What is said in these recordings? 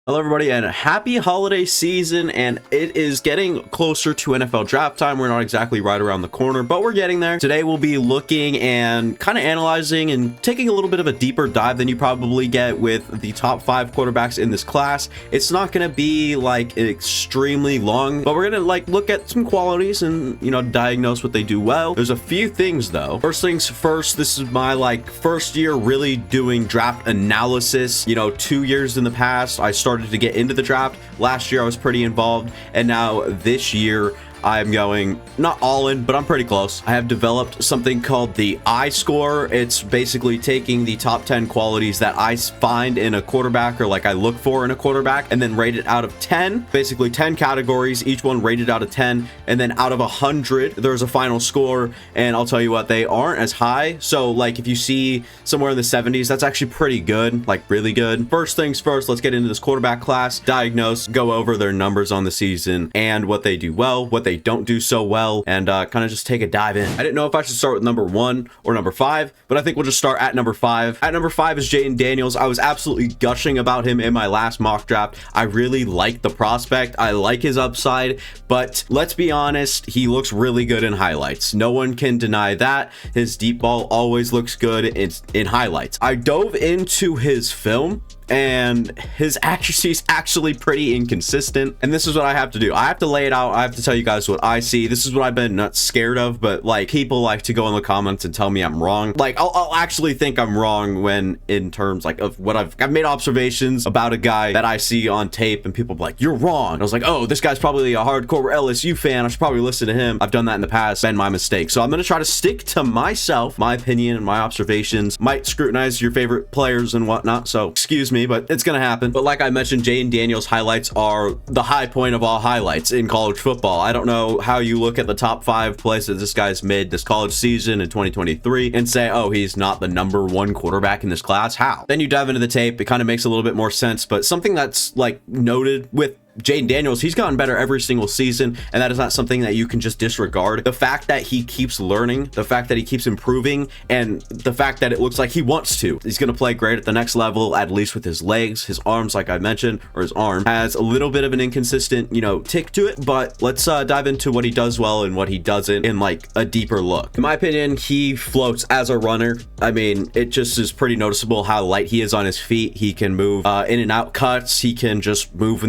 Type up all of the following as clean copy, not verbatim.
Hello everybody and happy holiday season, and it is getting closer to NFL draft time. We're not exactly right around the corner, but we're getting there. Today we'll be looking and kind of analyzing and taking a little bit of a deeper dive than you probably get with the top 5 quarterbacks in this class. It's not going to be like extremely long, but we're going to look at some qualities and diagnose what they do well. There's a few things though. First things first, this is my first year really doing draft analysis. 2 years in the past I started to get into the draft. Last year I was pretty involved, and now this year I'm going not all in, but I'm pretty close. I have developed something called the I score. It's basically taking the top 10 qualities that I find in a quarterback, or I look for in a quarterback, and then rate it out of 10. Basically 10 categories, each one rated out of 10, and then out of 100 there's a final score. And I'll tell you what, they aren't as high. So if you see somewhere in the 70s, that's actually pretty good, really good. First things first, let's get into this quarterback class, diagnose, go over their numbers on the season and what they do well, what they don't do so well, and kind of just take a dive in. I didn't know if I should start with number 1 or number 5, but I think we'll just start at number 5. At number 5 is Jayden Daniels. I was absolutely gushing about him in my last mock draft. I really like the prospect. I like his upside, but let's be honest, he looks really good in highlights. No one can deny that. His deep ball always looks good in highlights. I dove into his film, and his accuracy is actually pretty inconsistent, and this is what I have to do. I have to lay it out. I have to tell you guys what I see. This is what I've been not scared of, but people like to go in the comments and tell me I'm wrong. I'll actually think I'm wrong when in terms of what I've made observations about a guy that I see on tape, and people be like, you're wrong. And I was like, oh, this guy's probably a hardcore LSU fan. I should probably listen to him. I've done that in the past, been my mistake. So I'm gonna try to stick to myself, my opinion and my observations. Might scrutinize your favorite players and whatnot, so excuse me, but it's gonna happen. But like I mentioned, Jayden Daniels highlights are the high point of all highlights in college football. I don't know how you look at the top 5 places this guy's made this college season in 2023 and say, oh, he's not the number 1 quarterback in this class. How? Then you dive into the tape, it kind of makes a little bit more sense. But something that's noted with Jayden Daniels, he's gotten better every single season, and that is not something that you can just disregard. The fact that he keeps learning, the fact that he keeps improving, and the fact that it looks like he wants to. He's going to play great at the next level, at least with his legs. His arms, like I mentioned, or his arm, has a little bit of an inconsistent, tick to it, but let's dive into what he does well and what he doesn't in a deeper look. In my opinion, he floats as a runner. I mean, it just is pretty noticeable how light he is on his feet. He can move in and out cuts. He can just move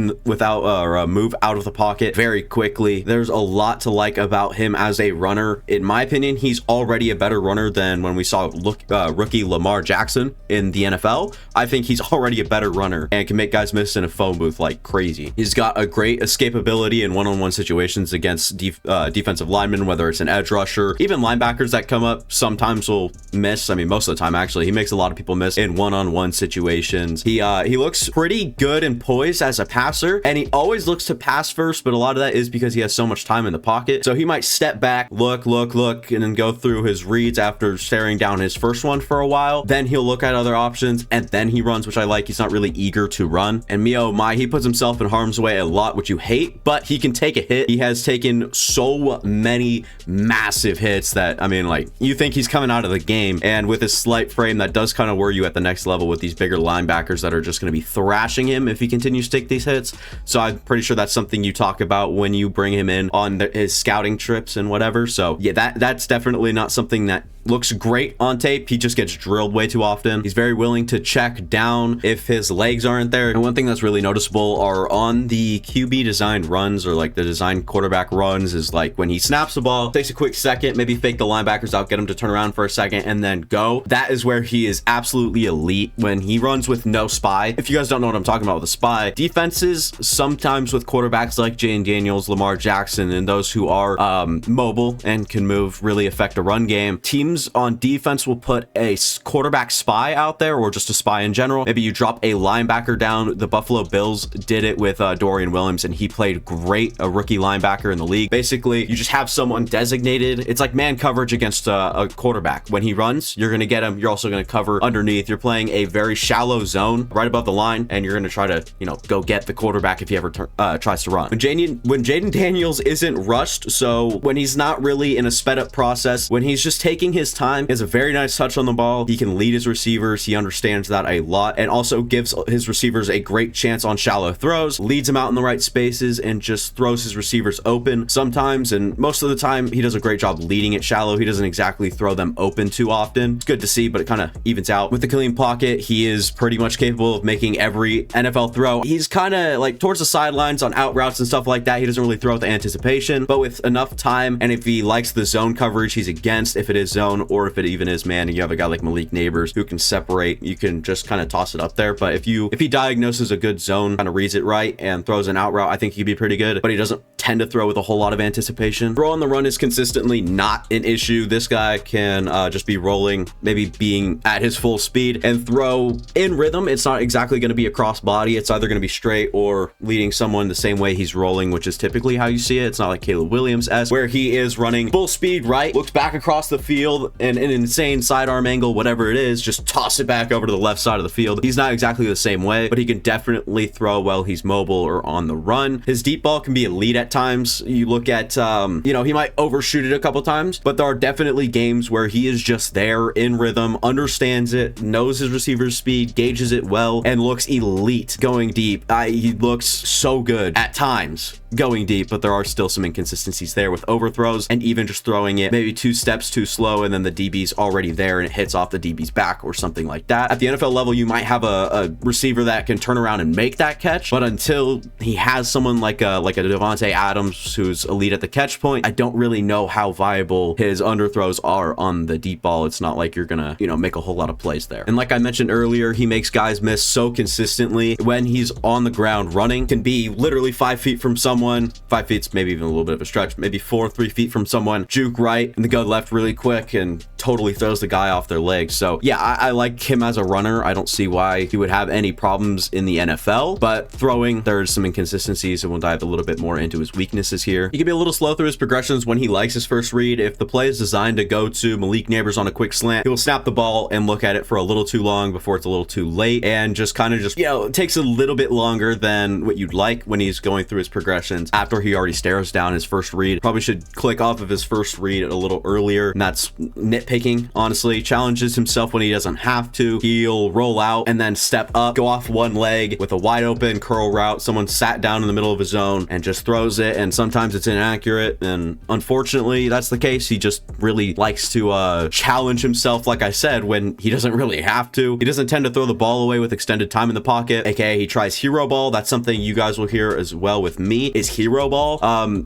move out of the pocket very quickly. There's a lot to like about him as a runner. In my opinion, he's already a better runner than when we saw rookie Lamar Jackson in the NFL. I think he's already a better runner and can make guys miss in a phone booth like crazy. He's got a great escapability in one-on-one situations against defensive linemen, whether it's an edge rusher, even linebackers that come up sometimes will miss. I mean, most of the time actually, he makes a lot of people miss in one-on-one situations. He looks pretty good and poised as a passer, and he always looks to pass first, but a lot of that is because he has so much time in the pocket. So he might step back, look, and then go through his reads after staring down his first one for a while. Then he'll look at other options, and then he runs, which I like. He's not really eager to run. And oh my, he puts himself in harm's way a lot, which you hate, but he can take a hit. He has taken so many massive hits that, I mean, you think he's coming out of the game, and with his slight frame, that does kind of worry you at the next level with these bigger linebackers that are just going to be thrashing him if he continues to take these hits. So I'm pretty sure that's something you talk about when you bring him in on his scouting trips and whatever. So yeah, that's definitely not something that looks great on tape. He just gets drilled way too often. He's very willing to check down if his legs aren't there. And one thing that's really noticeable are on the QB designed runs, or the design quarterback runs, is when he snaps the ball, takes a quick second, maybe fake the linebackers out, get him to turn around for a second, and then go. That is where he is absolutely elite, when he runs with no spy. If you guys don't know what I'm talking about with a spy, defenses sometimes with quarterbacks like Jayden Daniels, Lamar Jackson, and those who are mobile and can move, really affect a run game. Teams on defense will put a quarterback spy out there, or just a spy in general. Maybe you drop a linebacker down. The Buffalo Bills did it with Dorian Williams, and he played great, a rookie linebacker in the league. Basically, you just have someone designated. It's like man coverage against a quarterback. When he runs, you're going to get him. You're also going to cover underneath. You're playing a very shallow zone right above the line, and you're going to try to, go get the quarterback if he ever tries to run. When Jayden Daniels isn't rushed, so when he's not really in a sped up process, when he's just taking his time. He has a very nice touch on the ball. He can lead his receivers. He understands that a lot, and also gives his receivers a great chance on shallow throws, leads them out in the right spaces, and just throws his receivers open sometimes. And most of the time, he does a great job leading it shallow. He doesn't exactly throw them open too often. It's good to see, but it kind of evens out. With the clean pocket, he is pretty much capable of making every NFL throw. He's kind of like towards the sidelines on out routes and stuff like that. He doesn't really throw with anticipation, but with enough time, and if he likes the zone coverage he's against, if it is zone or if it even is man, and you have a guy like Malik Neighbors who can separate, you can just kind of toss it up there. But if he diagnoses a good zone, kind of reads it right, and throws an out route, I think he'd be pretty good, but he doesn't tend to throw with a whole lot of anticipation. Throw on the run is consistently not an issue. This guy can just be rolling, maybe being at his full speed, and throw in rhythm. It's not exactly going to be a cross body. It's either going to be straight or leading someone the same way he's rolling, which is typically how you see it. It's not like Caleb Williams-esque, where he is running full speed right, looks back across the field, and an insane sidearm angle, whatever it is, just toss it back over to the left side of the field. He's not exactly the same way, but he can definitely throw while he's mobile or on the run. His deep ball can be elite at times. You look at, he might overshoot it a couple times, but there are definitely games where he is just there in rhythm, understands it, knows his receiver's speed, gauges it well, and looks elite going deep. He looks so good at times going deep, but there are still some inconsistencies there with overthrows, and even just throwing it maybe 2 steps too slow, and then the DB's already there and it hits off the DB's back or something like that. At the NFL level, you might have a receiver that can turn around and make that catch, but until he has someone like a Devontae Adams who's elite at the catch point, I don't really know how viable his underthrows are on the deep ball. It's not like you're gonna, make a whole lot of plays there. And like I mentioned earlier, he makes guys miss so consistently. When he's on the ground running, can be literally 5 feet from someone. 5 feet's maybe even a little bit of a stretch, maybe 3 feet from someone, juke right and the go left really quick and totally throws the guy off their legs. So yeah, I like him as a runner. I don't see why he would have any problems in the NFL, but throwing, there's some inconsistencies, and we'll dive a little bit more into his weaknesses here. He can be a little slow through his progressions when he likes his first read. If the play is designed to go to Malik Neighbors on a quick slant, he will snap the ball and look at it for a little too long before it's a little too late, and just it takes a little bit longer than what you'd like when he's going through his progressions after he already stares down his first read. Probably should click off of his first read a little earlier, and that's nitpicking, honestly. Challenges himself when he doesn't have to. He'll roll out and then step up, go off one leg with a wide open curl route. Someone sat down in the middle of his zone and just throws it, and sometimes it's inaccurate, and unfortunately that's the case. He just really likes to challenge himself, like I said, when he doesn't really have to. He doesn't tend to throw the ball away with extended time in the pocket, aka he tries hero ball. That's something you guys will hear as well with me, is hero ball.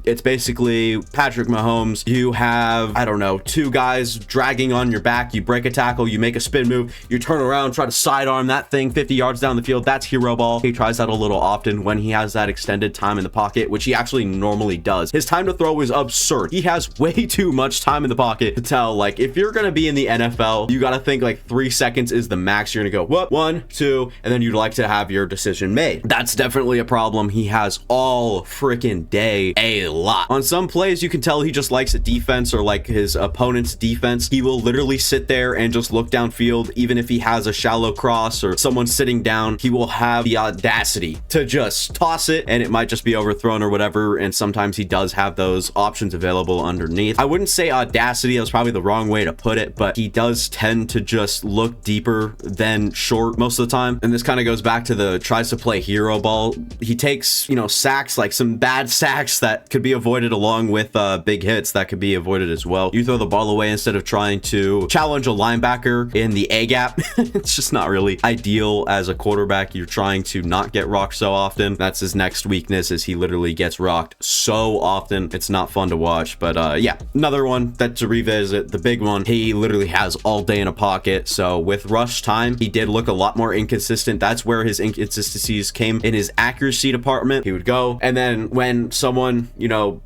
It's basically Patrick Mahomes. You have, I don't know, 2 guys dragging on your back, you break a tackle, you make a spin move, you turn around, try to sidearm that thing 50 yards down the field. That's hero ball. He tries that a little often when he has that extended time in the pocket, which he actually normally does. His time to throw is absurd. He has way too much time in the pocket to tell, like, if you're gonna be in the NFL, you gotta think like 3 seconds is the max. You're gonna go, what, 1, 2, and then you'd like to have your decision made. That's definitely a problem. He has all freaking day a lot. On some plays, you can tell he just likes a defense or like his opponent's defense. He will literally sit there and just look downfield. Even if he has a shallow cross or someone sitting down, he will have the audacity to just toss it, and it might just be overthrown or whatever. And sometimes he does have those options available underneath. I wouldn't say audacity, that's probably the wrong way to put it, but he does tend to just look deeper than short most of the time. And this kind of goes back to the tries to play hero ball. He takes, sacks, like some bad sacks that could be avoided, along with big hits that could be avoided as well. You throw the ball away instead of trying to challenge a linebacker in the A gap. It's just not really ideal as a quarterback. You're trying to not get rocked so often. That's his next weakness, is he literally gets rocked so often. It's not fun to watch. But yeah, another one that to revisit, the big one, he literally has all day in a pocket. So with rush time, he did look a lot more inconsistent. That's where his inconsistencies came in his accuracy department. He would go, and then when someone,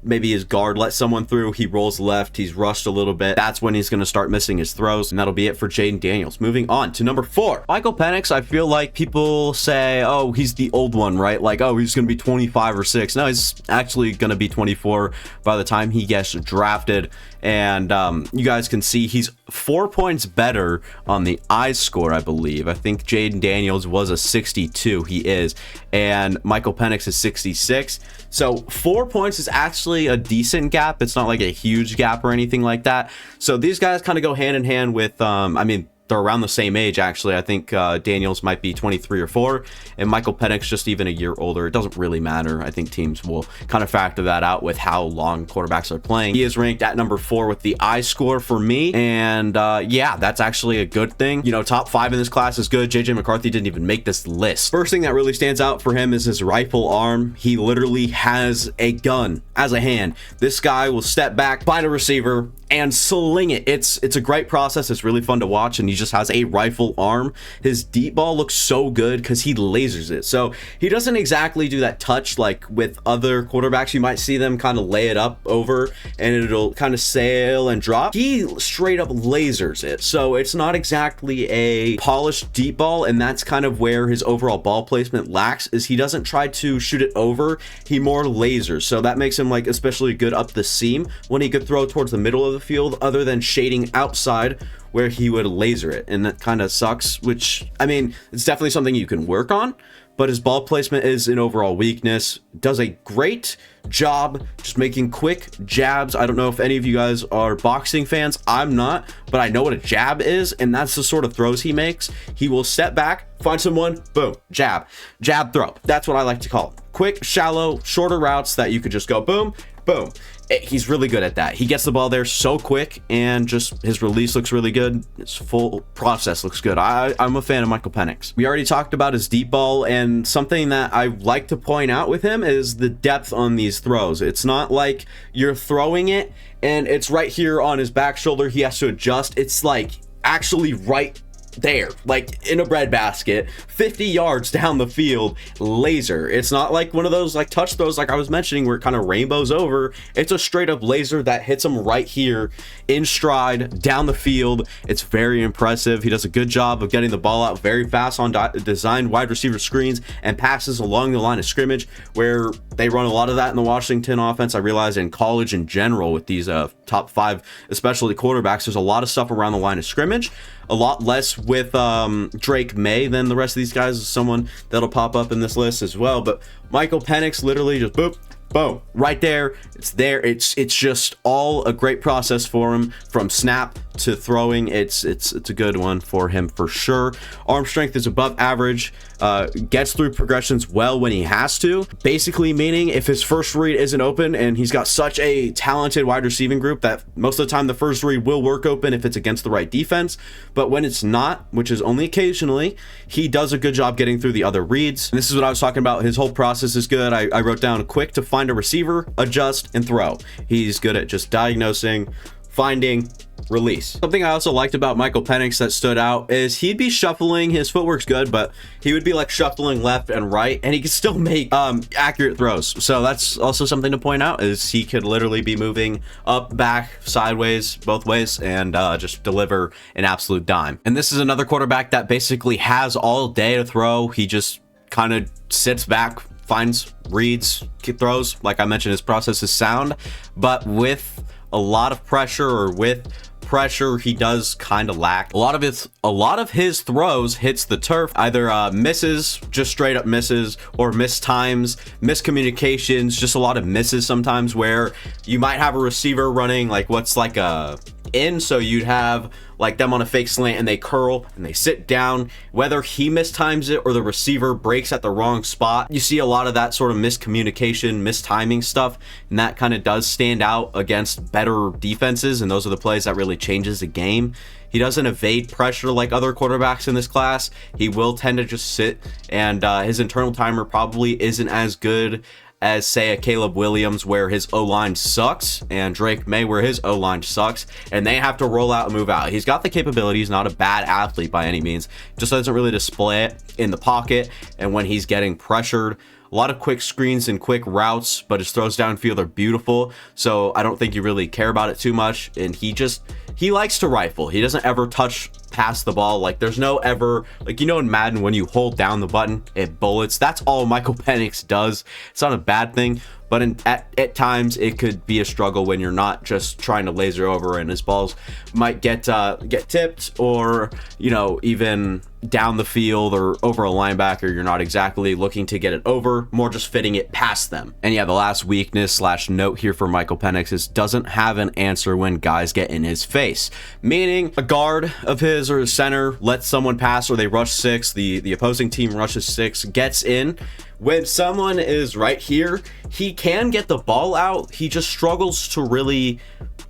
maybe his guard lets someone through, he rolls left, he's rushed a little bit. That's when he's going to start missing his throws, and that'll be it for Jaden Daniels. Moving on to number 4, Michael Penix. I feel like people say, oh, he's the old one, right? Like, oh, he's going to be 25 or 6. No, he's actually going to be 24 by the time he gets drafted. And you guys can see he's 4 points better on the I score, I believe. I think Jaden Daniels was a 62. He is. And Michael Penix is 66. So 4 points is actually a decent gap. It's not like a huge gap or anything like that. So these guys kind of go hand in hand with, I mean, they're around the same age, actually. I think Daniels might be 23 or 4, and Michael Penix just even a year older. It doesn't really matter. I think teams will kind of factor that out with how long quarterbacks are playing. He is ranked at number 4 with the I score for me, and yeah, that's actually a good thing. You know, top 5 in this class is good. JJ McCarthy didn't even make this list. First thing that really stands out for him is his rifle arm. He literally has a gun as a hand. This guy will step back, find a receiver, and sling it. It's a great process. It's really fun to watch, and he just has a rifle arm. His deep ball looks so good because he lasers it. So he doesn't exactly do that touch like with other quarterbacks. You might see them kind of lay it up over and it'll kind of sail and drop. He straight up lasers it. So it's not exactly a polished deep ball, and that's kind of where his overall ball placement lacks, is he doesn't try to shoot it over. He more lasers. So that makes him like especially good up the seam when he could throw towards the middle of the field, other than shading outside where he would laser it, and that kind of sucks, which, I mean, it's definitely something you can work on, but his ball placement is an overall weakness. Does a great job just making quick jabs. I don't know if any of you guys are boxing fans. I'm not, but I know what a jab is, and that's the sort of throws he makes. He will step back, find someone, boom, jab throw. That's what I like to call it. Quick, shallow, shorter routes that you could just go boom, boom. He's really good at that. He gets the ball there so quick, and just his release looks really good. His full process looks good. I'm a fan of Michael Penix. We already talked about his deep ball, and something that I like to point out with him is the depth on these throws. It's not like you're throwing it and it's right here on his back shoulder. He has to adjust. It's like actually right there, like in a breadbasket, 50 yards down the field, laser. It's not like one of those like touch throws like I was mentioning where it kind of rainbows over. It's a straight up laser that hits him right here in stride down the field. It's very impressive. He does a good job of getting the ball out very fast on designed wide receiver screens and passes along the line of scrimmage, where they run a lot of that in the Washington offense. I realize in college in general with these top 5, especially quarterbacks, there's a lot of stuff around the line of scrimmage. A lot less with Drake May than the rest of these guys. Someone that'll pop up in this list as well. But Michael Penix literally just boop, boom, right there. It's there. It's just all a great process for him from snap to throwing. It's a good one for him for sure. Arm strength is above average. Gets through progressions well when he has to. Basically meaning if his first read isn't open, and he's got such a talented wide receiving group that most of the time the first read will work open if it's against the right defense. But when it's not, which is only occasionally, he does a good job getting through the other reads. And this is what I was talking about. His whole process is good. I wrote down quick to find a receiver, adjust, and throw. He's good at just diagnosing, finding, release. Something I also liked about Michael Penix that stood out is he'd be shuffling. His footwork's good, but he would be like shuffling left and right, and he could still make accurate throws. So that's also something to point out, is he could literally be moving up, back, sideways, both ways, and just deliver an absolute dime. And this is another quarterback that basically has all day to throw. He just kind of sits back, finds reads, throws. Like I mentioned, his process is sound, but with a lot of pressure, or with pressure, he does kind of lack. A lot of his throws hits the turf, either misses, just straight up misses, or missed times, miscommunications, just a lot of misses sometimes, where you might have a receiver running like what's like a in, so you'd have like them on a fake slant and they curl and they sit down. Whether he mistimes it or the receiver breaks at the wrong spot, you see a lot of that sort of miscommunication, mistiming stuff, and that kind of does stand out against better defenses, and those are the plays that really changes the game. He doesn't evade pressure like other quarterbacks in this class. He will tend to just sit, and his internal timer probably isn't as good as, say, a Caleb Williams, where his O-line sucks, and Drake May, where his O-line sucks, and they have to roll out and move out. He's got the capability. He's not a bad athlete by any means. Just doesn't really display it in the pocket, and when he's getting pressured. A lot of quick screens and quick routes, but his throws downfield are beautiful, so I don't think you really care about it too much. And he he likes to rifle. He doesn't ever touch past the ball. Like, there's no ever, like, you know, in Madden, when you hold down the button, it bullets. That's all Michael Penix does. It's not a bad thing, but at times it could be a struggle when you're not just trying to laser over, and his balls might get tipped, or, you know, even down the field or over a linebacker. You're not exactly looking to get it over, more just fitting it past them. And yeah, the last weakness / note here for Michael Penix is doesn't have an answer when guys get in his face, meaning a guard of his or his center lets someone pass, or they rush 6, the opposing team rushes 6, gets in. When someone is right here, he can get the ball out. He just struggles to really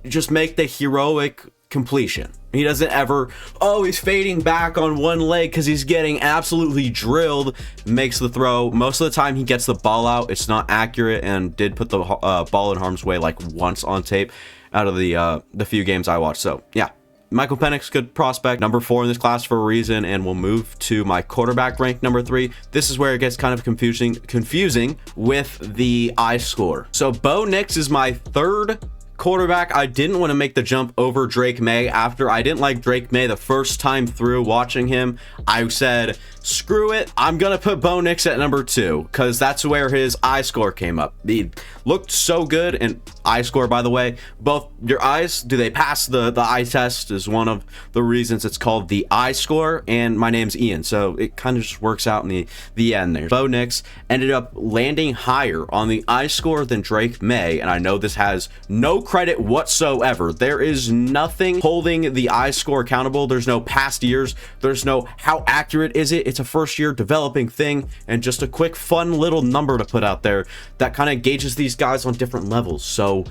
just make the heroic completion. He doesn't ever, oh, he's fading back on one leg because he's getting absolutely drilled, makes the throw. Most of the time he gets the ball out. It's not accurate, and did put the ball in harm's way like once on tape out of the few games I watched. So yeah, Michael Penix, good prospect, number 4 in this class for a reason. And we'll move to my quarterback rank, number 3. This is where it gets kind of confusing with the I score. So Bo Nix is my 3rd quarterback. I didn't want to make the jump over Drake May. After I didn't like Drake May the first time through watching him, I said, screw it, I'm gonna put Bo Nix at number 2, because that's where his I score came up. He looked so good. And I score, by the way, both your eyes, do they pass the eye test, is one of the reasons it's called the I score. And my name's Ian, so it kind of just works out in the end there. Bo Nix ended up landing higher on the I score than Drake May, and I know this has no credit whatsoever. There is nothing holding the I score accountable. There's no past years. There's no how accurate is it. It's a first year developing thing, and just a quick fun little number to put out there that kind of gauges these guys on different levels. So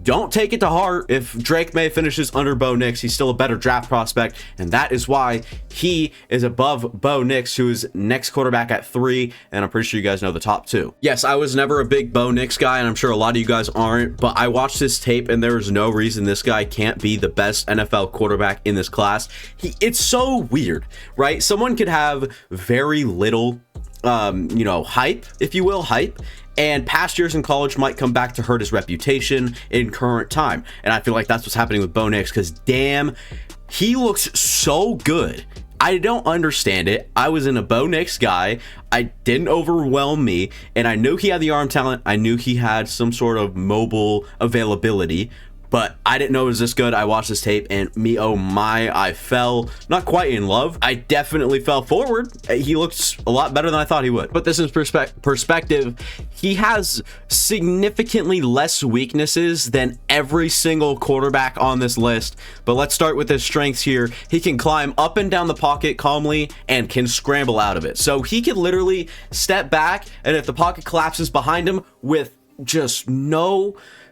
don't take it to heart if Drake May finishes under Bo Nix. He's still a better draft prospect, and that is why he is above Bo Nix, who is next quarterback at 3, and I'm pretty sure you guys know the top 2. Yes, I was never a big Bo Nix guy, and I'm sure a lot of you guys aren't, but I watched this tape, and there is no reason this guy can't be the best NFL quarterback in this class. It's so weird, right? Someone could have very little hype, if you will, and past years in college might come back to hurt his reputation in current time. And I feel like that's what's happening with Bo Nix, because damn, he looks so good. I don't understand it. I was in a Bo Nix guy. I didn't overwhelm me, and I knew he had the arm talent. I knew he had some sort of mobile availability, but I didn't know it was this good. I watched this tape, and me, oh my, I fell not quite in love. I definitely fell forward. He looks a lot better than I thought he would. But this is perspective. He has significantly less weaknesses than every single quarterback on this list. But let's start with his strengths here. He can climb up and down the pocket calmly and can scramble out of it. So he can literally step back, and if the pocket collapses behind him with just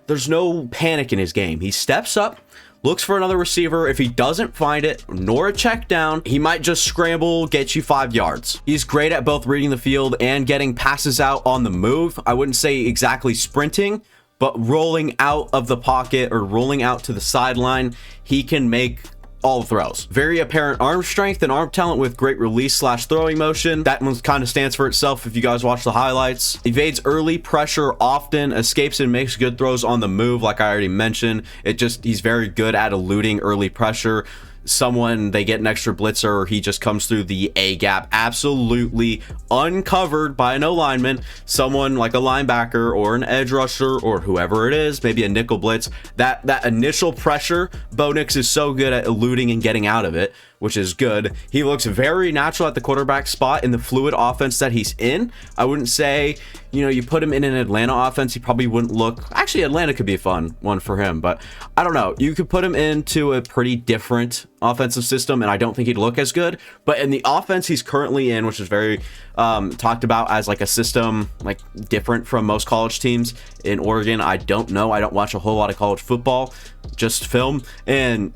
there's no panic in his game. He steps up, looks for another receiver. If he doesn't find it, nor a check down, he might just scramble, get you 5 yards. He's great at both reading the field and getting passes out on the move. I wouldn't say exactly sprinting, but rolling out of the pocket or rolling out to the sideline, he can make all throws. Very apparent arm strength and arm talent with great release / throwing motion. That one kind of stands for itself if you guys watch the highlights. Evades early pressure often, escapes and makes good throws on the move, like I already mentioned. He's very good at eluding early pressure. They get an extra blitzer, or he just comes through the A gap absolutely uncovered by an O lineman, someone like a linebacker or an edge rusher or whoever it is, maybe a nickel blitz. That initial pressure, Bo Nix is so good at eluding and getting out of it, which is good. He looks very natural at the quarterback spot in the fluid offense that he's in. I wouldn't say, you put him in an Atlanta offense, he probably wouldn't look. Actually, Atlanta could be a fun one for him, but I don't know. You could put him into a pretty different offensive system, and I don't think he'd look as good. But in the offense he's currently in, which is very talked about as like a system like different from most college teams in Oregon. I don't know. I don't watch a whole lot of college football, just film. And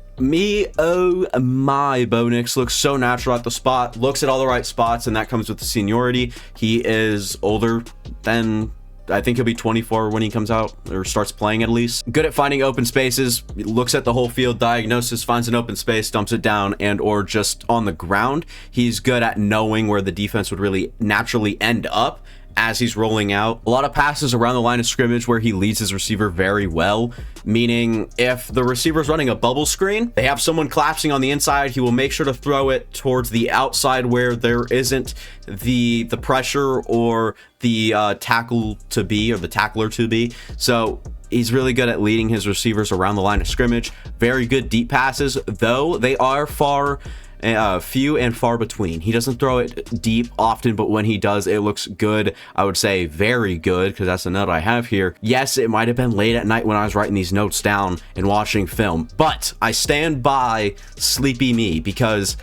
oh my, Bo Nix looks so natural at the spot, looks at all the right spots, and that comes with the seniority. He is older than, I think he'll be 24 when he comes out or starts playing at least. Good at finding open spaces, looks at the whole field diagnosis, finds an open space, dumps it down, and or just on the ground. He's good at knowing where the defense would really naturally end up as he's rolling out. A lot of passes around the line of scrimmage where he leads his receiver very well, meaning if the receiver's running a bubble screen, they have someone collapsing on the inside, he will make sure to throw it towards the outside where there isn't the pressure or the tackle to be, or the tackler to be. So he's really good at leading his receivers around the line of scrimmage. Very good deep passes, though they are few and far between. He doesn't throw it deep often, but when he does, it looks good. I would say very good, because that's the note I have here. Yes, it might have been late at night when I was writing these notes down and watching film, but I stand by sleepy me, because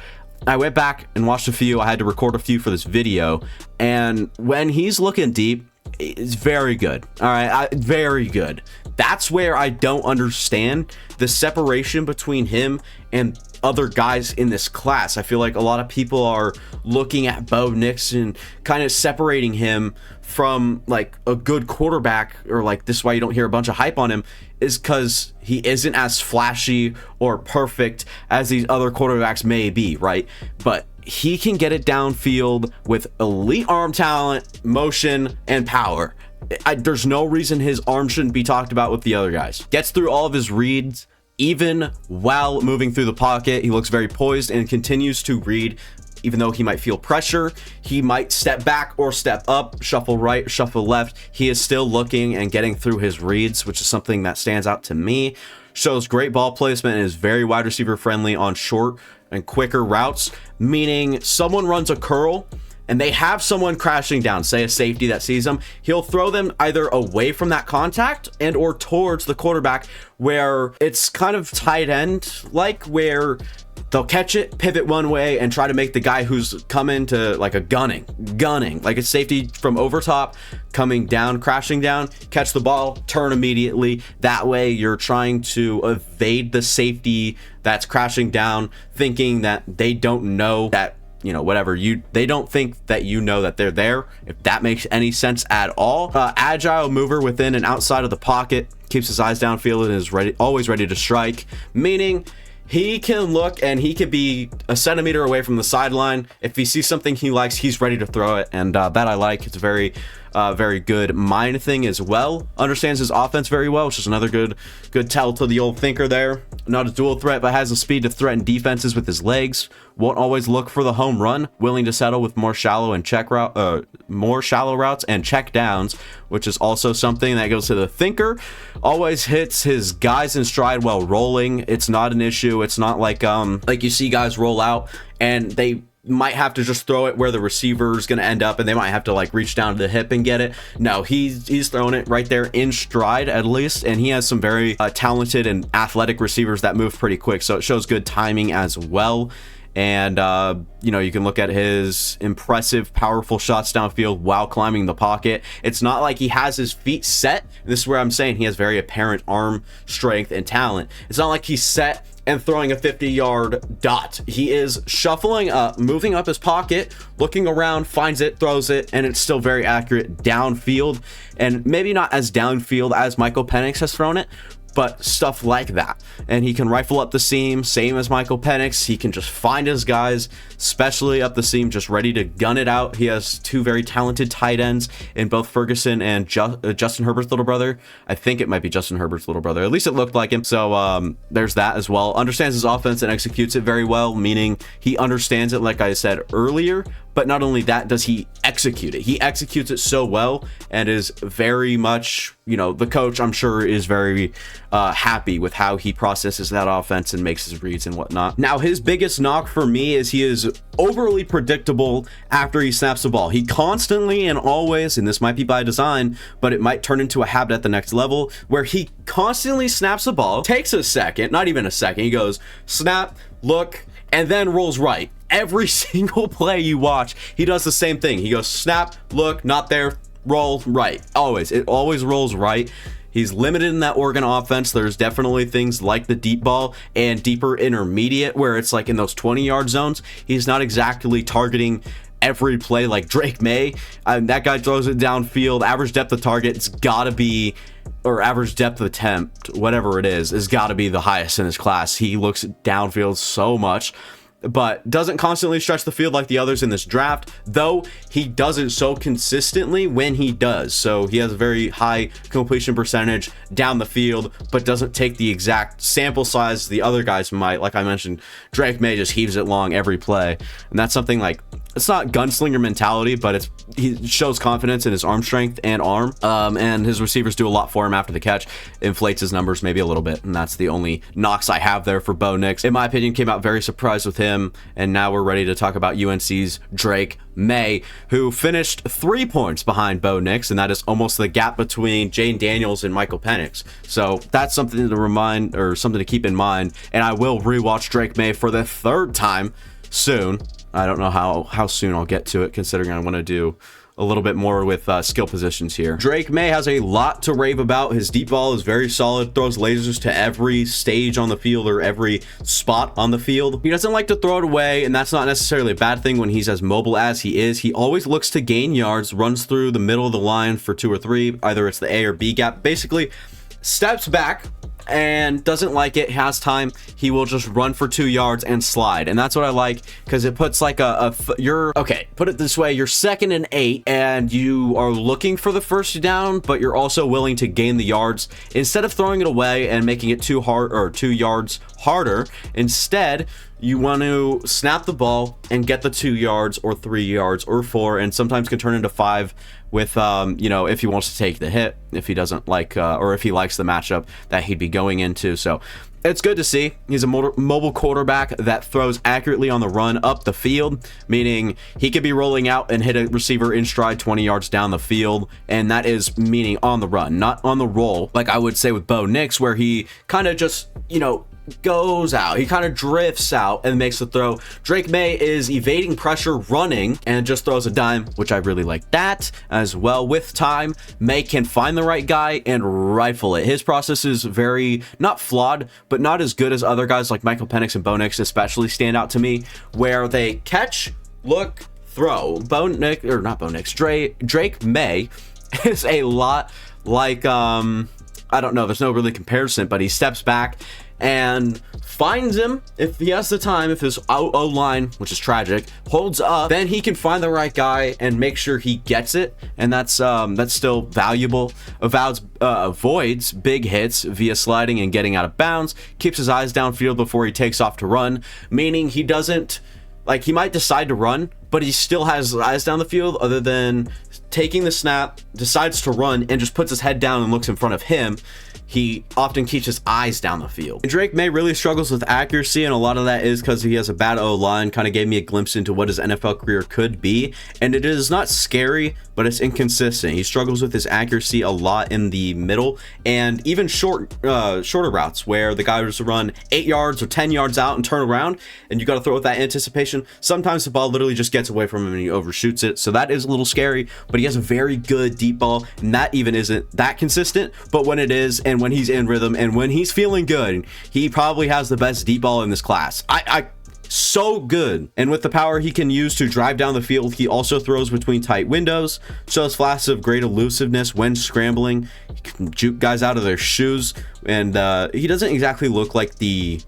I went back and watched a few. I had to record a few for this video, and when he's looking deep, it's very good. All right, very good. That's where I don't understand the separation between him and other guys in this class. I feel like a lot of people are looking at Bo Nix and kind of separating him from like a good quarterback, or like this is why you don't hear a bunch of hype on him, is because he isn't as flashy or perfect as these other quarterbacks may be, right? But he can get it downfield with elite arm talent, motion, and power. There's no reason his arm shouldn't be talked about with the other guys. Gets through all of his reads, even while moving through the pocket. He looks very poised and continues to read. Even though he might feel pressure, he might step back or step up, shuffle right, shuffle left. He is still looking and getting through his reads, which is something that stands out to me. Shows great ball placement and is very wide receiver friendly on short and quicker routes, meaning someone runs a curl and they have someone crashing down, say a safety that sees them, he'll throw them either away from that contact and or towards the quarterback, where it's kind of tight end like, where they'll catch it, pivot one way, and try to make the guy who's coming to like a gunning like a safety from over top coming down, crashing down, catch the ball, turn immediately. That way you're trying to evade the safety that's crashing down, thinking that they don't know that, you know, whatever, they don't think that you know that they're there, if that makes any sense at all. Agile mover within and outside of the pocket, keeps his eyes downfield and is always ready to strike, meaning he can look and he could be a centimeter away from the sideline. If he sees something he likes, he's ready to throw it, and that I like. It's very good mind thing as well. Understands his offense very well, which is another good tell to the old thinker there. Not a dual threat, but has the speed to threaten defenses with his legs. Won't always look for the home run. Willing to settle with more shallow routes and check downs, which is also something that goes to the thinker. Always hits his guys in stride while rolling. It's not an issue. It's not like you see guys roll out and they might have to just throw it where the receiver is going to end up, and they might have to like reach down to the hip and get it. No, he's throwing it right there in stride at least, and he has some very talented and athletic receivers that move pretty quick, so it shows good timing as well. And you know, you can look at his impressive powerful shots downfield while climbing the pocket. It's not like he has his feet set. This is where I'm saying he has very apparent arm strength and talent. It's not like he's set and throwing a 50-yard dot. He is shuffling up, moving up his pocket, looking around, finds it, throws it, and it's still very accurate downfield. And maybe not as downfield as Michael Penix has thrown it, but stuff like that. And he can rifle up the seam, same as Michael Penix. He can just find his guys, especially up the seam, just ready to gun it out. He has two very talented tight ends in both Ferguson and Justin Herbert's little brother. I think it might be Justin Herbert's little brother. At least it looked like him. So there's that as well. Understands his offense and executes it very well, meaning he understands it, like I said earlier. But not only that, does he execute it. He executes it so well and is very much, you know, the coach, I'm sure, is very happy with how he processes that offense and makes his reads and whatnot. Now, his biggest knock for me is he is overly predictable after he snaps the ball. He constantly and always, and this might be by design, but it might turn into a habit at the next level, where he constantly snaps the ball, takes a second, not even a second, he goes, snap, look, and then rolls right. Every single play you watch, he does the same thing. He goes snap, look, not there, roll right. Always. It always rolls right. He's limited in that Oregon offense. There's definitely things like the deep ball and deeper intermediate, where it's like in those 20-yard zones. He's not exactly targeting every play like Drake May. That guy throws it downfield. Average depth of target, it's got to be, or average depth of attempt, whatever it is, has got to be the highest in his class. He looks downfield so much. but doesn't constantly stretch the field like the others in this draft, though he does it so consistently when he does. So he has a very high completion percentage down the field, but doesn't take the exact sample size the other guys might. Like I mentioned, Drake May just heaves it long every play, and that's something like, it's not gunslinger mentality, but he shows confidence in his arm strength and arm, and his receivers do a lot for him after the catch, inflates his numbers maybe a little bit, and that's the only knocks I have there for Bo Nix. In my opinion, came out very surprised with him, and now we're ready to talk about UNC's Drake May, who finished 3 points behind Bo Nix, and that is almost the gap between Jane Daniels and Michael Penix. So that's something to remind, or something to keep in mind, and I will rewatch Drake May for the 3rd time soon. I don't know how soon I'll get to it, considering I want to do a little bit more with skill positions here. Drake May has a lot to rave about. His deep ball is very solid, throws lasers to every stage on the field or every spot on the field. He doesn't like to throw it away, and that's not necessarily a bad thing when he's as mobile as he is. He always looks to gain yards, runs through the middle of the line for 2 or 3, either it's the A or B gap, basically steps back and doesn't like it, has time, he will just run for 2 yards and slide. And that's what I like, because it puts like you're okay, put it this way, you're 2nd and 8 and you are looking for the first down, but you're also willing to gain the yards instead of throwing it away and making it too hard, or 2 yards harder. Instead, you want to snap the ball and get the 2 yards or 3 yards or 4, and sometimes can turn into 5 with, you know, if he wants to take the hit, if he doesn't like, or if he likes the matchup that he'd be going into. So it's good to see. He's a mobile quarterback that throws accurately on the run up the field, meaning he could be rolling out and hit a receiver in stride 20 yards down the field, and that is meaning on the run, not on the roll, like I would say with Bo Nix, where he kind of just, you know, goes out, he kind of drifts out and makes the throw. Drake May is evading pressure, running, and just throws a dime, which I really like that as well. With time, May can find the right guy and rifle it. His process is very, not flawed, but not as good as other guys like Michael Penix and Bo Nix especially stand out to me, where they catch, look, throw. Drake May is a lot like, I don't know, there's no really comparison, but he steps back and finds him if he has the time. If his O-line, which is tragic, holds up, then he can find the right guy and make sure he gets it, and that's still valuable. Avoids big hits via sliding and getting out of bounds, keeps his eyes downfield before he takes off to run, meaning he doesn't, like, he might decide to run, but he still has his eyes down the field, other than taking the snap, decides to run, and just puts his head down and looks in front of him. He often keeps his eyes down the field. And Drake May really struggles with accuracy, and a lot of that is because he has a bad O-line. Kind of gave me a glimpse into what his NFL career could be, and it is not scary, but it's inconsistent. He struggles with his accuracy a lot in the middle, and even shorter routes where the guy was to run 8 yards or 10 yards out and turn around, and you got to throw with that anticipation. Sometimes the ball literally just gets away from him and he overshoots it, so that is a little scary. But he has a very good deep ball, and that even isn't that consistent. But when it is, and when he's in rhythm, and when he's feeling good, he probably has the best deep ball in this class. So good. And with the power he can use to drive down the field, he also throws between tight windows, shows flashes of great elusiveness when scrambling. He can juke guys out of their shoes, and he doesn't exactly look like the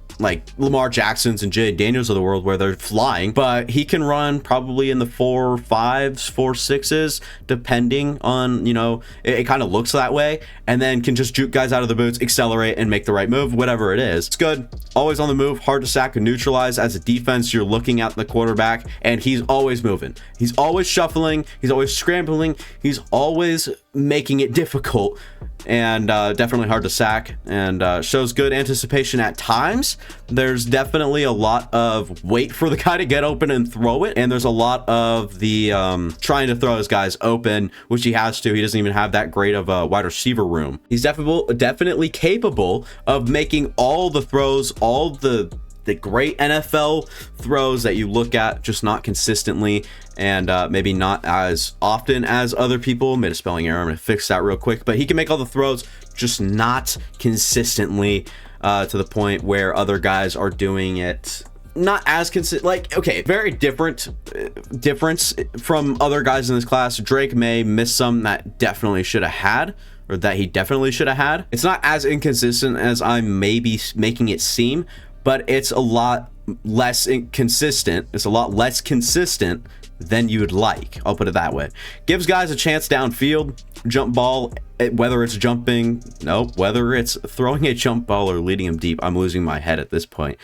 Lamar Jacksons and Jay Daniels of the world where they're flying, but he can run probably in the 4.5s, 4.6s, depending on, you know, it kind of looks that way, and then can just juke guys out of the boots, accelerate, and make the right move, whatever it is. It's good. Always on the move, hard to sack and neutralize. As a defense, you're looking at the quarterback, and he's always moving. He's always shuffling. He's always scrambling. He's always making it difficult, and definitely hard to sack, and shows good anticipation at times. There's definitely a lot of wait for the guy to get open and throw it, and there's a lot of the trying to throw his guys open, which he has to. He doesn't even have that great of a wide receiver room. He's definitely capable of making all the throws, all the great NFL throws that you look at, just not consistently, and maybe not as often as other people. Made a spelling error, I'm gonna fix that real quick, but he can make all the throws, just not consistently, to the point where other guys are doing it not as consistent. Like, okay, very difference from other guys in this class. Drake May missed some that definitely should have had, or that he definitely should have had. It's not as inconsistent as I'm maybe making it seem, but it's a lot less consistent. It's a lot less consistent than you would like. I'll put it that way. Gives guys a chance downfield, jump ball, whether it's whether it's throwing a jump ball or leading him deep. I'm losing my head at this point.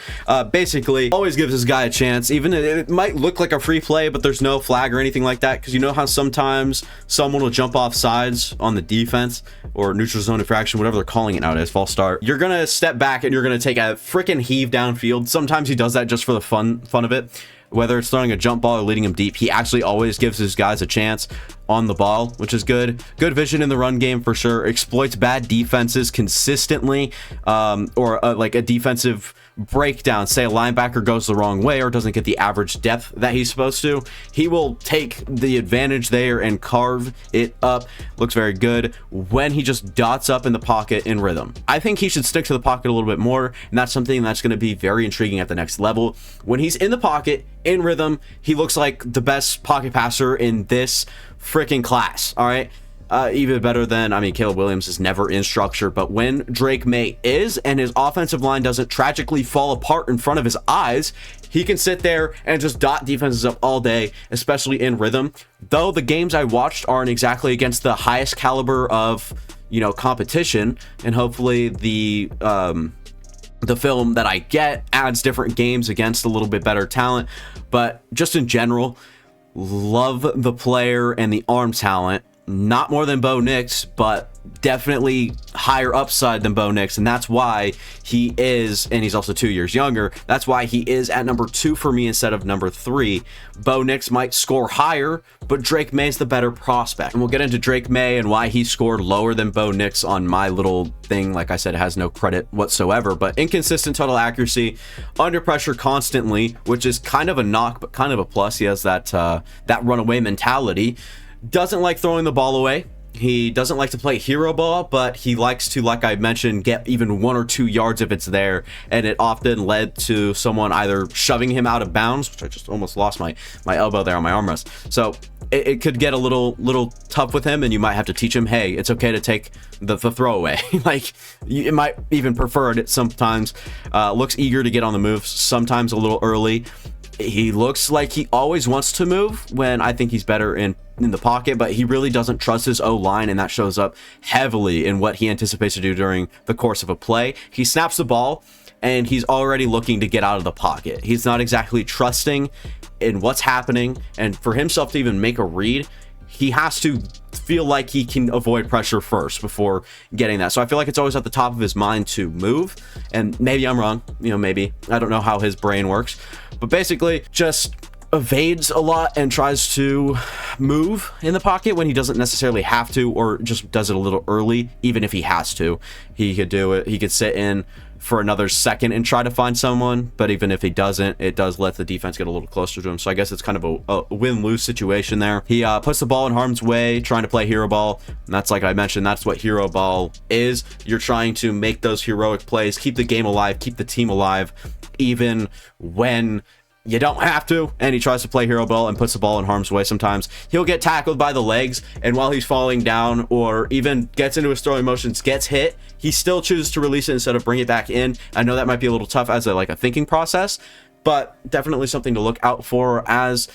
Basically, always gives this guy a chance. Even it might look like a free play, but there's no flag or anything like that, because you know how sometimes someone will jump off sides on the defense or neutral zone infraction, whatever they're calling it nowadays, false start. You're gonna step back and you're gonna take a freaking heave downfield. Sometimes he does that just for the fun of it. Whether it's throwing a jump ball or leading him deep, he actually always gives his guys a chance on the ball, which is good. Good vision in the run game for sure. Exploits bad defenses consistently, or like a defensive breakdown. Say a linebacker goes the wrong way or doesn't get the average depth that he's supposed to. He will take the advantage there and carve it up. Looks very good when he just dots up in the pocket in rhythm. I think he should stick to the pocket a little bit more, and that's something that's going to be very intriguing at the next level. When he's in the pocket, in rhythm, he looks like the best pocket passer in this freaking class. All right. Even better than, I mean, Caleb Williams is never in structure, but when Drake May is and his offensive line doesn't tragically fall apart in front of his eyes, he can sit there and just dot defenses up all day, especially in rhythm. Though the games I watched aren't exactly against the highest caliber of, competition, and hopefully the film that I get adds different games against a little bit better talent. But just in general, love the player and the arm talent. Not more than Bo Nix, but definitely higher upside than Bo Nix, and that's why he is, and he's also 2 years younger, that's why he is at number 2 for me instead of number 3. Bo Nix might score higher, but Drake May is the better prospect. And we'll get into Drake May and why he scored lower than Bo Nix on my little thing. Like I said, it has no credit whatsoever, but inconsistent total accuracy, under pressure constantly, which is kind of a knock, but kind of a plus. He has that runaway mentality. Doesn't like throwing the ball away. He doesn't like to play hero ball, but he likes to, like I mentioned, get even 1 or 2 yards if it's there. And it often led to someone either shoving him out of bounds, which I just almost lost my elbow there on my armrest. So it could get a little tough with him, and you might have to teach him, hey, it's okay to take the throwaway. Like, you might even prefer it sometimes. Looks eager to get on the move, sometimes a little early. He looks like he always wants to move when I think he's better in the pocket, but he really doesn't trust his O-line, and that shows up heavily in what he anticipates to do during the course of a play. He snaps the ball, and he's already looking to get out of the pocket. He's not exactly trusting in what's happening, and for himself to even make a read, he has to feel like he can avoid pressure first before getting that. So I feel like it's always at the top of his mind to move, and maybe I'm wrong, maybe. I don't know how his brain works, but basically just evades a lot and tries to move in the pocket when he doesn't necessarily have to, or just does it a little early. Even if he has to, he could do it. He could sit in for another second and try to find someone, but even if he doesn't, it does let the defense get a little closer to him. So I guess it's kind of a win-lose situation there. He puts the ball in harm's way, trying to play hero ball, and that's, like I mentioned, that's what hero ball is. You're trying to make those heroic plays, keep the game alive, keep the team alive, even when you don't have to. And he tries to play hero ball and puts the ball in harm's way. Sometimes he'll get tackled by the legs, and while he's falling down, or even gets into his throwing motions, gets hit, he still chooses to release it instead of bring it back in. I know that might be a little tough as a thinking process, but definitely something to look out for, as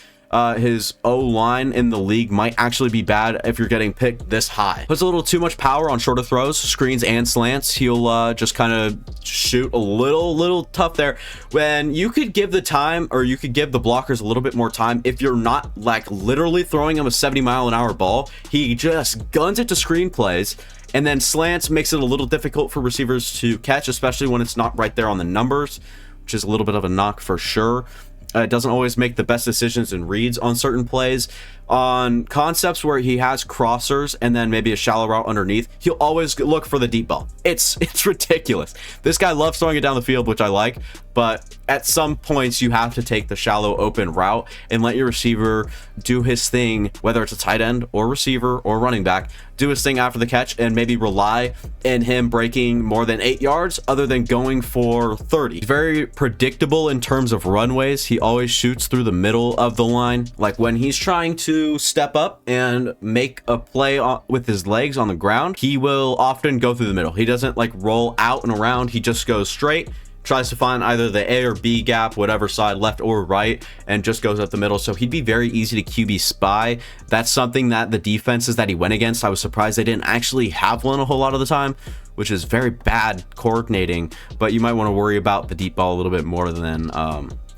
his O-line in the league might actually be bad if you're getting picked this high. Puts a little too much power on shorter throws, screens, and slants. He'll just kind of shoot a little tough there, when you could give the time, or you could give the blockers a little bit more time. If you're not literally throwing him a 70-mile-an-hour ball, he just guns it to screen plays, and then slants makes it a little difficult for receivers to catch, especially when it's not right there on the numbers, which is a little bit of a knock for sure. Doesn't always make the best decisions and reads on certain plays. On concepts where he has crossers and then maybe a shallow route underneath, he'll always look for the deep ball. It's ridiculous. This guy loves throwing it down the field, which I like, but at some points you have to take the shallow open route and let your receiver do his thing, whether it's a tight end or receiver or running back, do his thing after the catch, and maybe rely in him breaking more than 8 yards other than going for 30. He's very predictable in terms of runways. He always shoots through the middle of the line. Like when he's trying to step up and make a play with his legs on the ground, he will often go through the middle. He doesn't roll out and around. He just goes straight, tries to find either the A or B gap, whatever side, left or right, and just goes up the middle. So he'd be very easy to QB spy. That's something that the defenses that he went against, I was surprised they didn't actually have one a whole lot of the time, which is very bad coordinating. But you might want to worry about the deep ball a little bit more than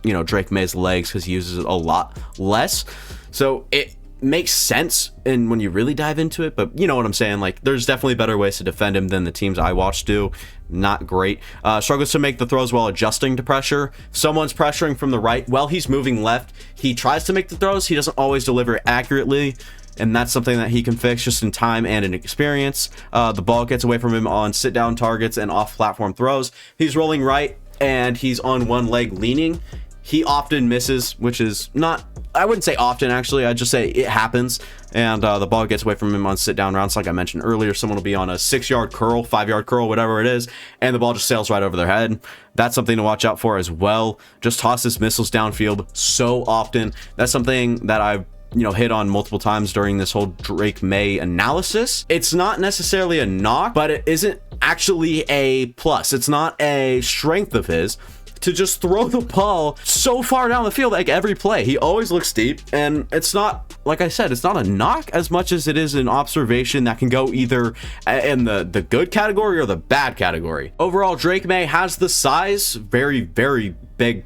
you know, Drake May's legs, because he uses it a lot less. So it makes sense and when you really dive into it, but you know what I'm saying, like there's definitely better ways to defend him than the teams I watch do. Not great. Struggles to make the throws while adjusting to pressure. Someone's pressuring from the right while he's moving left, he tries to make the throws, he doesn't always deliver it accurately, and that's something that he can fix just in time and in experience. The ball gets away from him on sit down targets and off platform throws. He's rolling right and he's on one leg leaning. He often misses, which is not, I wouldn't say often actually, I'd just say it happens, and the ball gets away from him on sit down routes. Like I mentioned earlier, someone will be on a 6-yard curl, 5-yard curl, whatever it is, and the ball just sails right over their head. That's something to watch out for as well. Just tosses missiles downfield so often. That's something that I've hit on multiple times during this whole Drake May analysis. It's not necessarily a knock, but it isn't actually a plus. It's not a strength of his to just throw the ball so far down the field. Like every play, he always looks deep, and it's not, like I said, it's not a knock as much as it is an observation that can go either in the good category or the bad category. Overall, Drake May has the size, very, very big,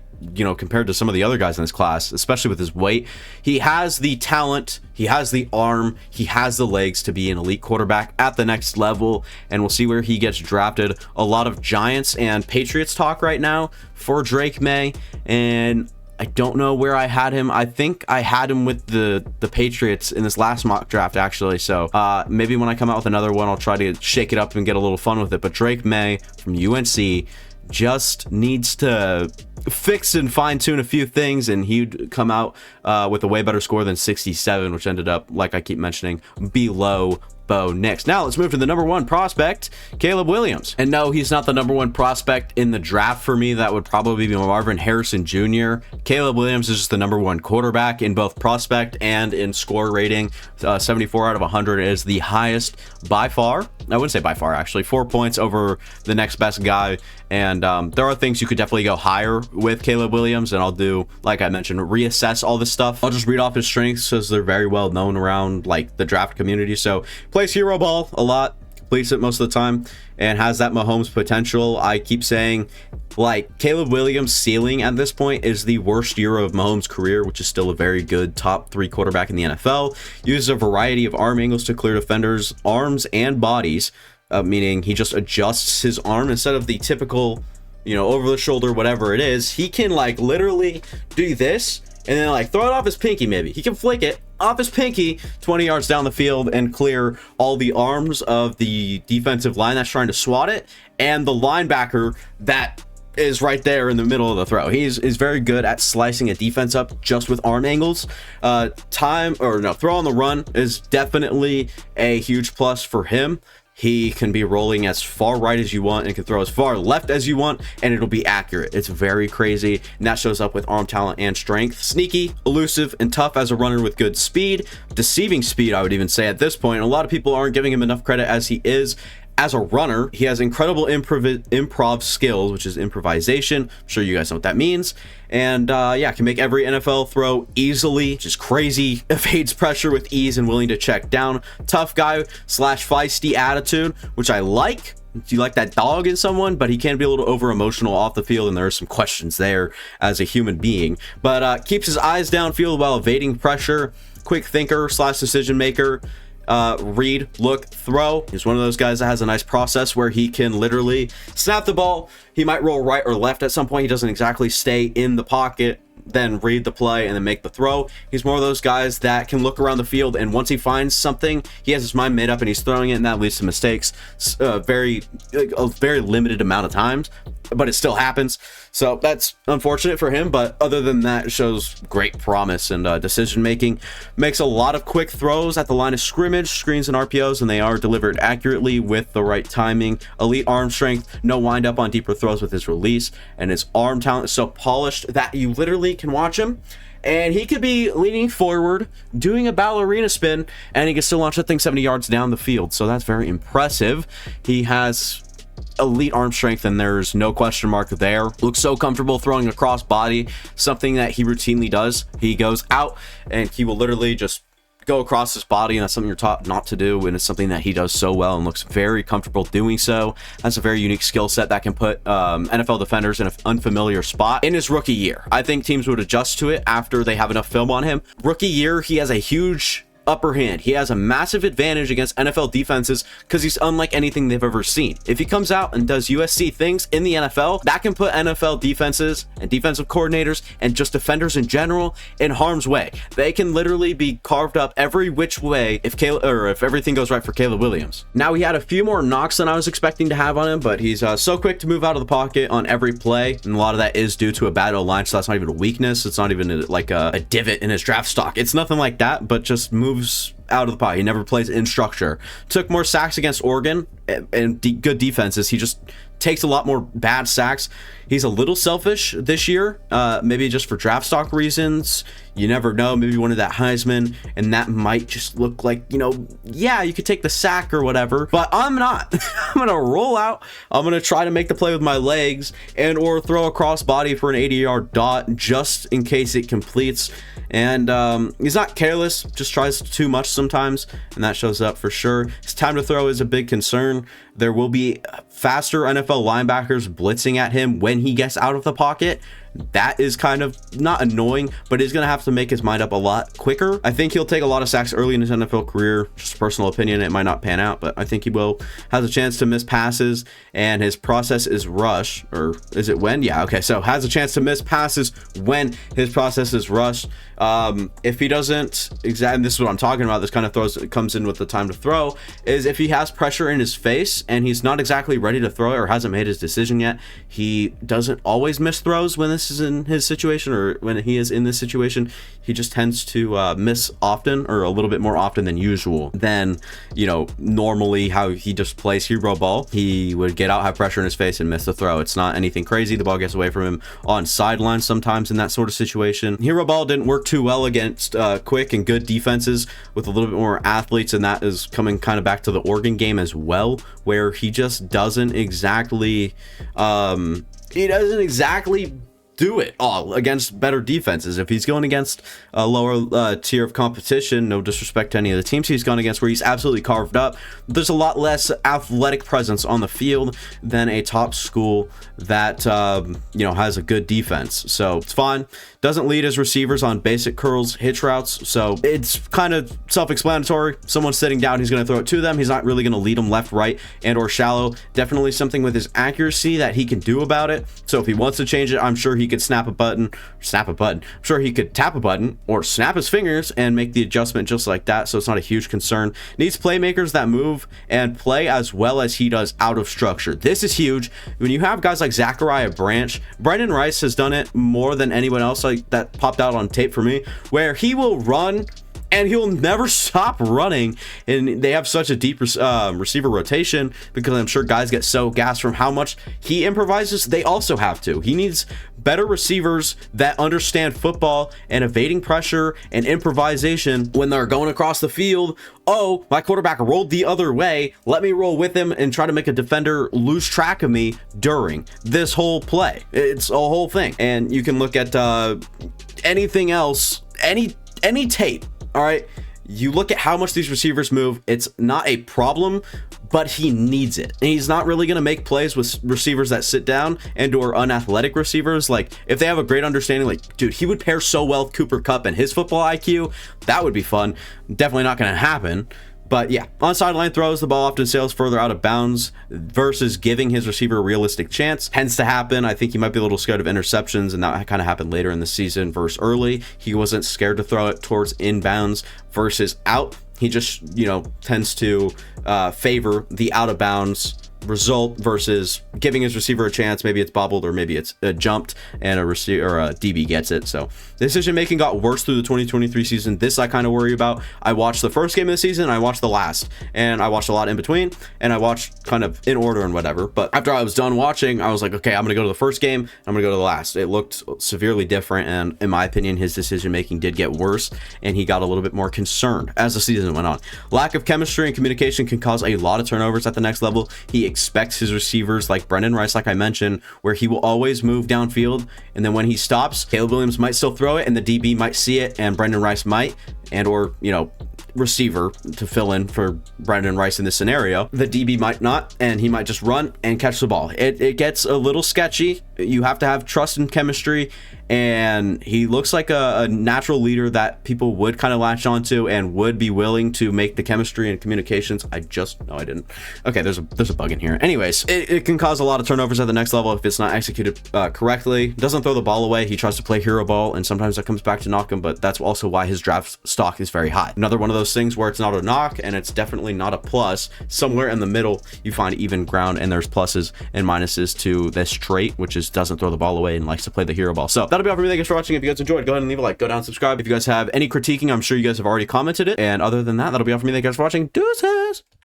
compared to some of the other guys in this class, especially with his weight. He has the talent, he has the arm, he has the legs to be an elite quarterback at the next level, and we'll see where he gets drafted. A lot of Giants and Patriots talk right now for Drake May, and I don't know where I had him. I think I had him with the Patriots in this last mock draft, actually. So maybe when I come out with another one, I'll try to shake it up and get a little fun with it. But Drake May from UNC just needs to fix and fine-tune a few things, and he'd come out with a way better score than 67, which ended up, like I keep mentioning, below Bo Nix. Now let's move to the number 1 prospect, Caleb Williams. And no, he's not the number 1 prospect in the draft for me. That would probably be Marvin Harrison Jr. Caleb Williams is just the number 1 quarterback in both prospect and in score rating. 74 out of 100 is the highest by far. I wouldn't say by far, actually. 4 points over the next best guy. And there are things you could definitely go higher with Caleb Williams, and I'll do, like I mentioned, reassess all this stuff. I'll just read off his strengths because they're very well known around like the draft community. So plays hero ball a lot, completes it most of the time, and has that Mahomes potential. I keep saying, like, Caleb Williams' ceiling at this point is the worst year of Mahomes' career, which is still a very good top 3 quarterback in the NFL. Uses a variety of arm angles to clear defenders' arms and bodies, meaning he just adjusts his arm instead of the typical, over the shoulder, whatever it is. He can like literally do this and then like throw it off his pinky. Maybe he can flick it off his pinky 20 yards down the field and clear all the arms of the defensive line that's trying to swat it and the linebacker that is right there in the middle of the throw. He's very good at slicing a defense up just with arm angles. Throw on the run is definitely a huge plus for him. He can be rolling as far right as you want and can throw as far left as you want, and it'll be accurate. It's very crazy, and that shows up with arm talent and strength. Sneaky, elusive, and tough as a runner with good speed. Deceiving speed, I would even say at this point. A lot of people aren't giving him enough credit as he is. As a runner, he has incredible improv skills, which is improvisation. I'm sure you guys know what that means. And can make every NFL throw easily, which is crazy. Evades pressure with ease and willing to check down. Tough guy / feisty attitude, which I like. Do you like that dog in someone? But he can be a little over emotional off the field, and there are some questions there as a human being. But keeps his eyes downfield while evading pressure. Quick thinker / decision maker. Read, look, throw. He's one of those guys that has a nice process where he can literally snap the ball. He might roll right or left at some point. He doesn't exactly stay in the pocket, then read the play and then make the throw. He's more of those guys that can look around the field, and once he finds something, he has his mind made up and he's throwing it, and that leads to mistakes a very limited amount of times, but it still happens. So that's unfortunate for him, but other than that, it shows great promise and decision making. Makes a lot of quick throws at the line of scrimmage, screens and RPOs, and they are delivered accurately with the right timing. Elite arm strength, no wind up on deeper throws with his release, and his arm talent is so polished that you literally can watch him and he could be leaning forward doing a ballerina spin and he can still launch that thing 70 yards down the field. So that's very impressive. He has elite arm strength, and there's no question mark there. Looks so comfortable throwing across body, something that he routinely does. He goes out and he will literally just go across his body, and that's something you're taught not to do, and it's something that he does so well and looks very comfortable doing so. That's a very unique skill set that can put NFL defenders in an unfamiliar spot in his rookie year. I think teams would adjust to it after they have enough film on him. Rookie year, he has a huge upper hand. He has a massive advantage against NFL defenses because he's unlike anything they've ever seen. If he comes out and does USC things in the NFL, that can put NFL defenses and defensive coordinators and just defenders in general in harm's way. They can literally be carved up every which way if everything goes right for Caleb Williams. Now, he had a few more knocks than I was expecting to have on him, but he's so quick to move out of the pocket on every play, and a lot of that is due to a bad O-line, so that's not even a weakness. It's not even like a divot in his draft stock. It's nothing like that, but just moves out of the pocket. He never plays in structure. Took more sacks against Oregon and good defenses. He just takes a lot more bad sacks. He's a little selfish this year, maybe just for draft stock reasons. You never know. Maybe one of that Heisman, and that might just look like, yeah, you could take the sack or whatever, but I'm not. I'm going to roll out. I'm going to try to make the play with my legs and or throw a cross body for an 80-yard dot just in case it completes. And he's not careless, just tries too much sometimes, and that shows up for sure. His time to throw is a big concern. There will be faster NFL linebackers blitzing at him when he gets out of the pocket. That is kind of not annoying, but he's going to have to make his mind up a lot quicker. I think he'll take a lot of sacks early in his NFL career. Just a personal opinion. It might not pan out, but I think he will. Has a chance to miss passes, and his process is rush, or is it when? Yeah, okay. So has a chance to miss passes when his process is rushed. If he doesn't exactly, this is what I'm talking about, this kind of comes in with the time to throw, is if he has pressure in his face and he's not exactly ready to throw it or hasn't made his decision yet, he doesn't always miss throws when this is in his situation, or when he is in this situation. He just tends to miss often, or a little bit more often than usual than normally how he just plays hero ball. He would get out, have pressure in his face, and miss the throw. It's not anything crazy. The ball gets away from him on sidelines sometimes in that sort of situation. Hero ball didn't work too well against quick and good defenses with a little bit more athletes, and that is coming kind of back to the Oregon game as well, where he just doesn't exactly do it all against better defenses. If he's going against a lower tier of competition, no disrespect to any of the teams he's gone against, where he's absolutely carved up, there's a lot less athletic presence on the field than a top school that has a good defense. So it's fine. Doesn't lead his receivers on basic curls, hitch routes, so it's kind of self-explanatory. Someone's sitting down, he's going to throw it to them. He's not really going to lead them left, right, and or shallow. Definitely something with his accuracy that he can do about it. So if he wants to change it, I'm sure he could I'm sure he could tap a button or snap his fingers and make the adjustment just like that. So it's not a huge concern. Needs playmakers that move and play as well as he does out of structure. This is huge. When you have guys like Zachariah Branch, Brendan Rice has done it more than anyone else that popped out on tape for me, where he will run and he'll never stop running, and they have such a deep receiver rotation because I'm sure guys get so gassed from how much he improvises. They also have to. He needs better receivers that understand football and evading pressure and improvisation when they're going across the field. Oh, my quarterback rolled the other way. Let me roll with him and try to make a defender lose track of me during this whole play. It's a whole thing. And you can look at anything else, any tape. All right, you look at how much these receivers move. It's not a problem, but he needs it. And he's not really going to make plays with receivers that sit down and or unathletic receivers. Like, if they have a great understanding, like, dude, he would pair so well with Cooper Kupp and his football IQ. That would be fun. Definitely not going to happen. But yeah, on sideline throws, the ball often sails further out of bounds versus giving his receiver a realistic chance. Tends to happen. I think he might be a little scared of interceptions, and that kind of happened later in the season versus early. He wasn't scared to throw it towards inbounds versus out. He just, tends to favor the out of bounds result versus giving his receiver a chance. Maybe it's bobbled or maybe it's jumped and a receiver or a DB gets it. So decision making got worse through the 2023 season. This I kind of worry about. I watched the first game of the season, I watched the last, and I watched a lot in between, and I watched kind of in order and whatever. But after I was done watching, I was like, okay, I'm gonna go to the first game, I'm gonna go to the last. It looked severely different, and in my opinion, his decision making did get worse, and he got a little bit more concerned as the season went on. Lack of chemistry and communication can cause a lot of turnovers at the next level. He expects his receivers like Brendan Rice, like I mentioned, where he will always move downfield, and then when he stops, Caleb Williams might still throw it and the DB might see it and Brendan Rice might, and or, you know, receiver to fill in for Brendan Rice in this scenario. The DB might not, and he might just run and catch the ball. It gets a little sketchy. You have to have trust and chemistry, and he looks like a natural leader that people would kind of latch onto and would be willing to make the chemistry and communications. I didn't. Okay, there's a bug in here. Anyways, it can cause a lot of turnovers at the next level if it's not executed correctly. Doesn't throw the ball away. He tries to play hero ball, and sometimes that comes back to knock him, but that's also why his draft stock is very high. Another one of those things where it's not a knock and it's definitely not a plus. Somewhere in the middle, you find even ground, and there's pluses and minuses to this trait, which is doesn't throw the ball away and likes to play the hero ball. So that'll be all for me. Thank you guys for watching. If you guys enjoyed, go ahead and leave a like, go down, subscribe. If you guys have any critiquing, I'm sure you guys have already commented it. And other than that, that'll be all for me. Thank you guys for watching. Deuces.